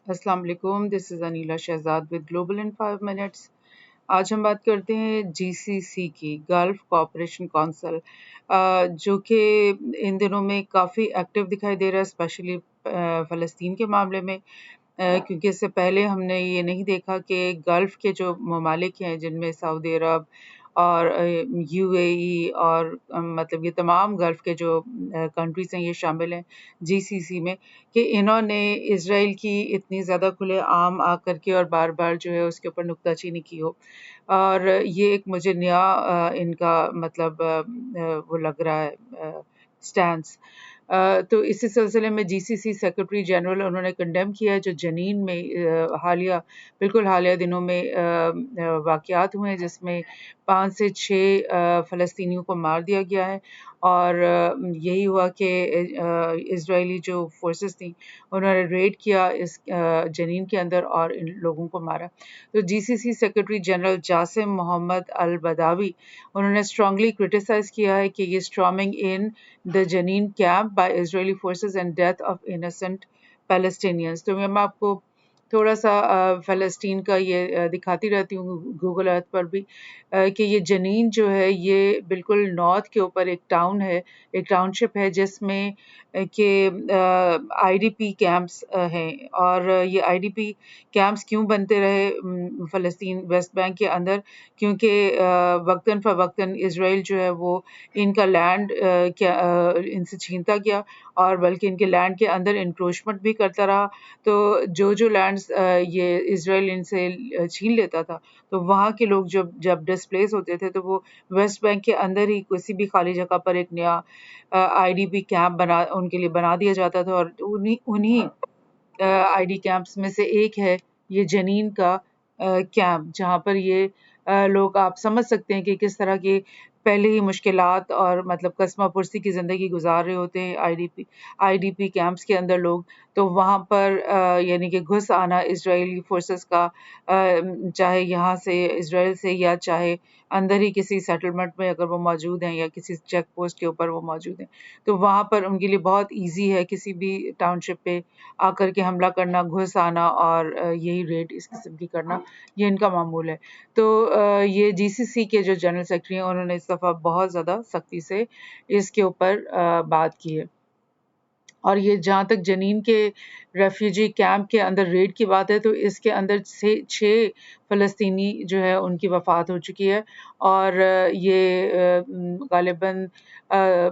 السلام علیکم، this is Anila Shahzad with Global in 5 minutes. آج ہم بات کرتے ہیں جی سی سی کی، گلف کوآپریشن کونسل، جو کہ ان دنوں میں کافی ایکٹیو دکھائی دے رہا ہے، اسپیشلی فلسطین کے معاملے میں، کیونکہ اس سے پہلے ہم نے یہ نہیں دیکھا کہ گلف کے جو ممالک ہیں جن میں سعودی عرب اور یو اے ای اور مطلب یہ تمام گلف کے جو کنٹریز ہیں یہ شامل ہیں جی سی سی میں، کہ انہوں نے اسرائیل کی اتنی زیادہ کھلے عام آ کر کے اور بار بار جو ہے اس کے اوپر نکتہ چینی کی ہو، اور یہ ایک مجھے نیا ان کا مطلب وہ لگ رہا ہے سٹینس۔ تو اسی سلسلے میں جی سی سی سیکرٹری جنرل انہوں نے کنڈیم کیا ہے جو جنین میں بالکل حالیہ دنوں میں واقعات ہوئے ہیں، جس میں 5 سے 6 فلسطینیوں کو مار دیا گیا ہے، اور یہی ہوا کہ اسرائیلی جو فورسز تھیں انہوں نے ریڈ کیا اس جنین کے اندر اور ان لوگوں کو مارا۔ تو جی سی سی سیکرٹری جنرل جاسم محمد البداوی انہوں نے اسٹرانگلی کرٹیسائز کیا ہے کہ یہ اسٹرامنگ ان the Jenin camp by Israeli forces and death of innocent Palestinians۔ تو میں آپ کو تھوڑا سا فلسطین کا یہ دکھاتی رہتی ہوں گوگل ارتھ پر بھی، کہ یہ جنین جو ہے یہ بالکل نارتھ کے اوپر ایک ٹاؤن ہے، ایک ٹاؤن شپ ہے جس میں کہ آئی ڈی پی کیمپس ہیں، اور یہ آئی ڈی پی کیمپس کیوں بنتے رہے فلسطین ویسٹ بینک کے اندر، کیونکہ وقتاً فوقتاً اسرائیل جو ہے وہ ان کا لینڈ ان سے چھینتا گیا، اور بلکہ ان کے لینڈ کے اندر انکروچمنٹ بھی کرتا رہا۔ تو جو لینڈز یہ اسرائیل ان سے چھین لیتا تھا، تو وہاں کے لوگ جب ڈسپلیس ہوتے تھے تو وہ ویسٹ بینک کے اندر ہی کسی بھی خالی جگہ پر ایک نیا آئی ڈی پی کیمپ ان کے لیے بنا دیا جاتا تھا، اور انہی آئی ڈی کیمپس میں سے ایک ہے یہ جنین کا کیمپ، جہاں پر یہ لوگ آپ سمجھ سکتے ہیں کہ کس طرح کے پہلے ہی مشکلات اور مطلب قسمہ پرسی کی زندگی گزار رہے ہوتے ہیں آئی ڈی پی کیمپس کے اندر لوگ۔ تو وہاں پر یعنی کہ گھس آنا اسرائیلی فورسز کا، چاہے یہاں سے اسرائیل سے یا چاہے اندر ہی کسی سیٹلمنٹ میں اگر وہ موجود ہیں یا کسی چیک پوسٹ کے اوپر وہ موجود ہیں، تو وہاں پر ان کے لیے بہت ایزی ہے کسی بھی ٹاؤن شپ پہ آ کر کے حملہ کرنا، گھس آنا اور یہی ریڈ اس قسم کی کرنا، یہ ان کا معمول ہے۔ تو یہ جی سی سی کے جو جنرل سیکرٹری ہیں انہوں نے اس دفعہ بہت زیادہ سختی سے اس کے اوپر بات کی ہے۔ اور یہ جہاں تک جنین کے ریفیوجی کیمپ کے اندر ریڈ کی بات ہے، تو اس کے اندر 6 فلسطینی جو ہے ان کی وفات ہو چکی ہے، اور یہ غالباً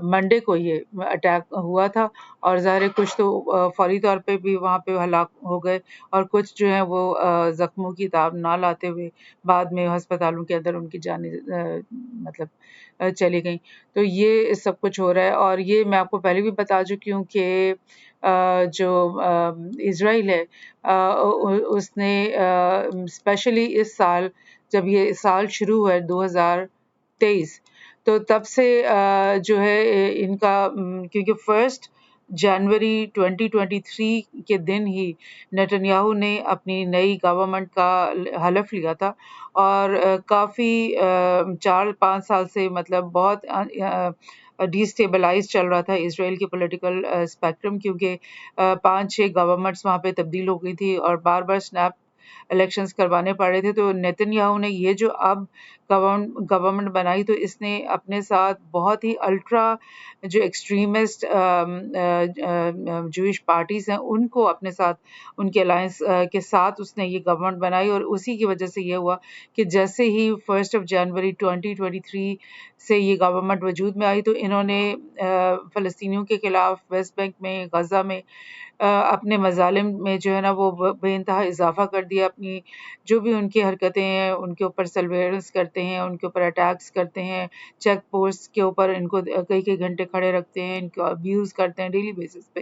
منڈے کو یہ اٹیک ہوا تھا، اور ظاہر ہے کچھ تو فوری طور پہ بھی وہاں پہ ہلاک ہو گئے، اور کچھ جو ہیں وہ زخموں کی تاب نہ لاتے ہوئے بعد میں ہسپتالوں کے اندر ان کی جانیں مطلب چلی گئیں۔ تو یہ سب کچھ ہو رہا ہے، اور یہ میں آپ کو پہلے بھی بتا چکی ہوں کہ جو اسرائیل ہے اس نے اسپیشلی اس سال جب یہ سال شروع ہوا ہے 2023، تو تب سے جو ہے ان کا کیونکہ 1 جنوری 2023 کے دن ہی نیتنیاہو نے اپنی نئی گورنمنٹ کا حلف لیا تھا، اور کافی 4-5 سال سے مطلب بہت ڈیسٹیبلائز چل رہا تھا اسرائیل کے پولیٹیکل اسپیکٹرم، کیونکہ 5-6 گورنمنٹس وہاں پہ تبدیل ہو گئی تھی اور بار بار سنیپ الیکشنز کروانے پڑ رہے تھے۔ تو نیتنیاہو نے یہ جو اب گورنمنٹ بنائی، تو اس نے اپنے ساتھ بہت ہی الٹرا جو ایکسٹریمسٹ جوئش پارٹیز ہیں ان کو اپنے ساتھ، ان کے الائنس کے ساتھ اس نے یہ گورنمنٹ بنائی، اور اسی کی وجہ سے یہ ہوا کہ جیسے ہی 1 جنوری 2023 سے یہ گورنمنٹ وجود میں آئی، تو انہوں نے فلسطینیوں کے خلاف ویسٹ بینک میں، غزہ میں اپنے مظالم میں جو ہے نا وہ بے انتہا اضافہ کر دیا، اپنی جو بھی ان کی حرکتیں ہیں ان کے اوپر سرویلنس کرتے ہیں، ان کے اوپر اٹیکس کرتے ہیں، چیک پوسٹ کے اوپر ان کو کئی گھنٹے کھڑے رکھتے ہیں، ان کو ابیوز کرتے ہیں ڈیلی بیسس پہ،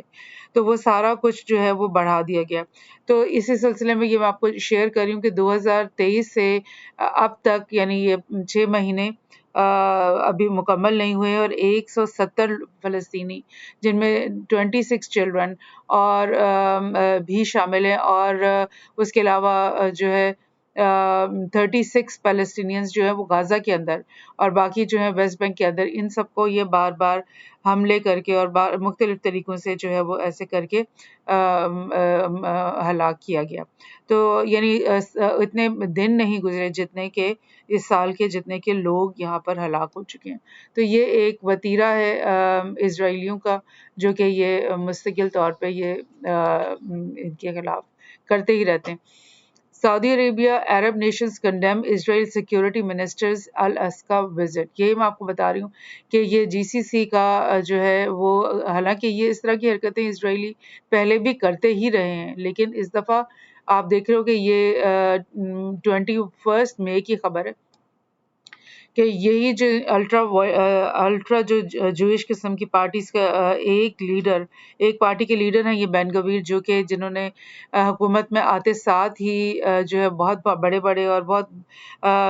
تو وہ سارا کچھ جو ہے وہ بڑھا دیا گیا۔ تو اسی سلسلے میں یہ میں آپ کو شیئر کر رہی ہوں کہ 2023 سے اب تک یعنی یہ 6 مہینے ابھی مکمل نہیں ہوئے، اور 170 فلسطینی جن میں 26 چلڈرن اور بھی شامل ہیں، اور اس کے علاوہ جو ہے 36 پیلسٹینینز جو ہیں وہ غازہ کے اندر اور باقی جو ہے ویسٹ بینک کے اندر، ان سب کو یہ بار بار حملے کر کے اور مختلف طریقوں سے جو ہے وہ ایسے کر کے ہلاک کیا گیا. تو یعنی اتنے دن نہیں گزرے جتنے کہ اس سال کے جتنے کہ لوگ یہاں پر ہلاک ہو چکے ہیں. تو یہ ایک وتیرہ ہے اسرائیلیوں کا، جو کہ یہ مستقل طور پہ یہ ان کے خلاف کرتے ہی رہتے ہیں. سعودی عربیہ عرب نیشنز کنڈیم اسرائیل سیکیورٹی منسٹرز الاسکا وزٹ. یہ میں آپ کو بتا رہی ہوں کہ یہ جی سی سی کا جو ہے وہ، حالانکہ یہ اس طرح کی حرکتیں اسرائیلی پہلے بھی کرتے ہی رہے ہیں، لیکن اس دفعہ آپ دیکھ رہے ہو کہ یہ 21 مئی کی خبر ہے کہ یہی جو الٹرا جو جوئش قسم کی پارٹیز کا ایک پارٹی کے لیڈر ہیں یہ بین گویر، جو کہ جنہوں نے حکومت میں آتے ساتھ ہی جو ہے بہت بڑے بڑے اور بہت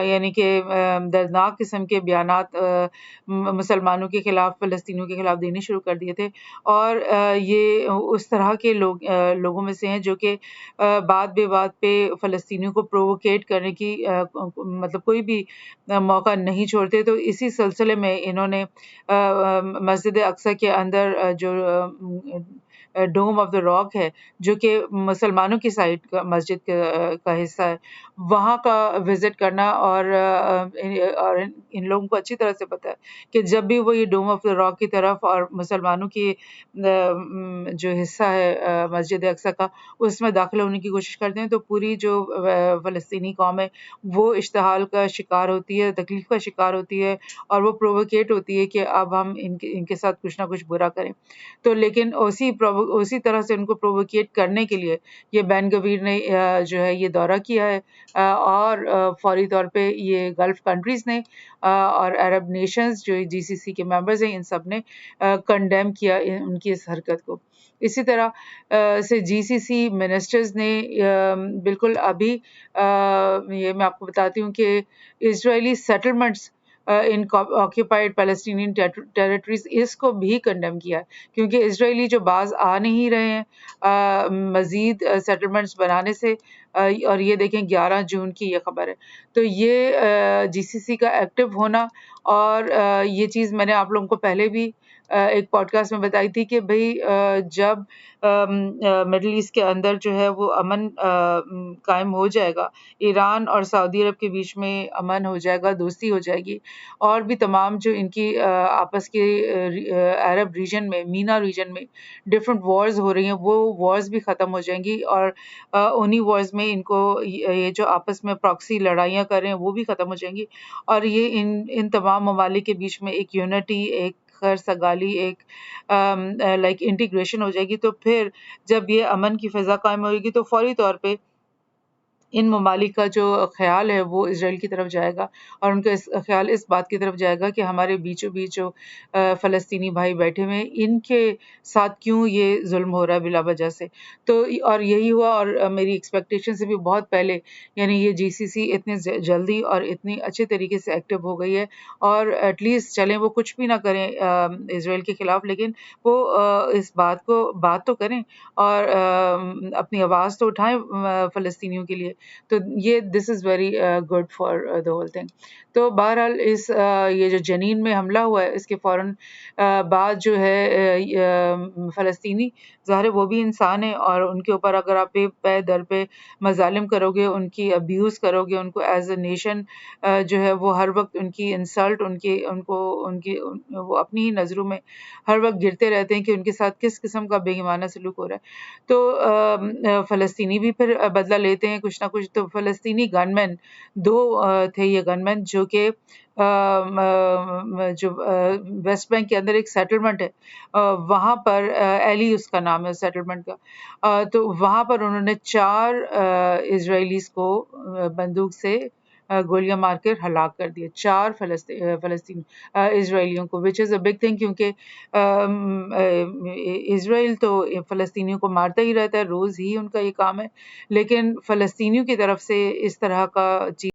یعنی کہ دردناک قسم کے بیانات مسلمانوں کے خلاف، فلسطینیوں کے خلاف دینے شروع کر دیے تھے. اور یہ اس طرح کے لوگوں میں سے ہیں جو کہ بات بے بات پہ فلسطینیوں کو پرووکیٹ کرنے کی مطلب کوئی بھی موقع نہیں چھوڑتے. تو اسی سلسلے میں انہوں نے مسجد اقصی کے اندر جو ڈوم آف دا راک ہے، جو کہ مسلمانوں کی سائڈ کا مسجد کا حصہ ہے، وہاں کا وزٹ کرنا، اور ان لوگوں کو اچھی طرح سے پتا ہے کہ جب بھی وہ یہ ڈوم آف دا راک کی طرف اور مسلمانوں کی جو حصہ ہے مسجد اقصی کا اس میں داخل ہونے کی کوشش کرتے ہیں، تو پوری جو فلسطینی قوم ہے وہ اشتعال کا شکار ہوتی ہے، تکلیف کا شکار ہوتی ہے، اور وہ پرووکیٹ ہوتی ہے کہ اب ہم ان کے ساتھ کچھ نہ کچھ برا کریں. تو لیکن اسی طرح سے ان کو پرووکیٹ کرنے کے لیے یہ بین گویر نے جو ہے یہ دورہ کیا ہے، اور فوری طور پہ یہ گلف کنٹریز نے اور عرب نیشنز جو جی سی سی کے ممبرز ہیں ان سب نے کنڈیم کیا ان کی اس حرکت کو. اسی طرح سے جی سی سی منسٹرز نے بالکل ابھی یہ میں آپ کو بتاتی ہوں کہ اسرائیلی سیٹلمنٹس ان آکیوپائڈ پیلسٹینین ٹیریٹریز، اس کو بھی کنڈیم کیا ہے، کیونکہ اسرائیلی جو باز آ نہیں رہے ہیں مزید سیٹلمنٹس بنانے سے. اور یہ دیکھیں 11 جون کی یہ خبر ہے. تو یہ جی سی سی کا ایکٹیو ہونا، اور یہ چیز میں نے آپ لوگوں کو پہلے بھی ایک پوڈ کاسٹ میں بتائی تھی کہ بھئی جب مڈل ایسٹ کے اندر جو ہے وہ امن قائم ہو جائے گا، ایران اور سعودی عرب کے بیچ میں امن ہو جائے گا، دوستی ہو جائے گی، اور بھی تمام جو ان کی آپس کے عرب ریجن میں، مینا ریجن میں ڈفرینٹ وارز ہو رہی ہیں، وہ وارز بھی ختم ہو جائیں گی، اور انہی وارز میں ان کو یہ جو آپس میں پراکسی لڑائیاں کر رہے ہیں وہ بھی ختم ہو جائیں گی، اور یہ ان تمام ممالک کے بیچ میں ایک یونٹی، ایک خیر سگالی، ایک لائک انٹیگریشن ہو جائے گی. تو پھر جب یہ امن کی فضا قائم ہوئے گی تو فوری طور پہ ان ممالک کا جو خیال ہے وہ اسرائیل کی طرف جائے گا، اور ان کا خیال اس بات کی طرف جائے گا کہ ہمارے بیچوں بیچ جو فلسطینی بھائی بیٹھے ہوئے ہیں ان کے ساتھ کیوں یہ ظلم ہو رہا ہے بلا وجہ سے. تو اور یہی ہوا، اور میری ایکسپیکٹیشن سے بھی بہت پہلے یعنی یہ جی سی سی اتنی جلدی اور اتنی اچھے طریقے سے ایکٹیو ہو گئی ہے، اور ایٹ لیسٹ چلیں وہ کچھ بھی نہ کریں اسرائیل کے خلاف، لیکن وہ اس بات تو کریں اور اپنی آواز تو اٹھائیں فلسطینیوں کے لیے. تو یہ this is very good for the whole thing. تو بہرحال یہ جو جنین میں حملہ ہوا ہے اس کے فوراً بعد جو ہے فلسطینی ظاہر ہے وہ بھی انسان ہے، اور ان کے اوپر اگر آپ پے در پہ مظالم کرو گے، ان کی ابیوز کرو گے، ان کو ایز اے نیشن جو ہے وہ ہر وقت ان کی انسلٹ، وہ اپنی ہی نظروں میں ہر وقت گرتے رہتے ہیں کہ ان کے ساتھ کس قسم کا بے ایمانہ سلوک ہو رہا ہے. تو فلسطینی بھی پھر بدلہ لیتے ہیں کچھ نہ کچھ. تو فلسطینی گن مین 2 تھے، یہ گن مین جو کہ جو ویسٹ بینک کے اندر ایک سیٹلمنٹ ہے وہاں پر ایلی اس کا نام ہے سیٹلمنٹ کا، تو وہاں پر انہوں نے 4 اسرائیلیز کو بندوق سے گولیاں مار کر ہلاک کر دیے، 4 فلسطین اسرائیلیوں کو، وچ از اے بگ تھنگ، کیونکہ اسرائیل تو فلسطینیوں کو مارتا ہی رہتا ہے، روز ہی ان کا یہ کام ہے، لیکن فلسطینیوں کی طرف سے اس طرح کا چیز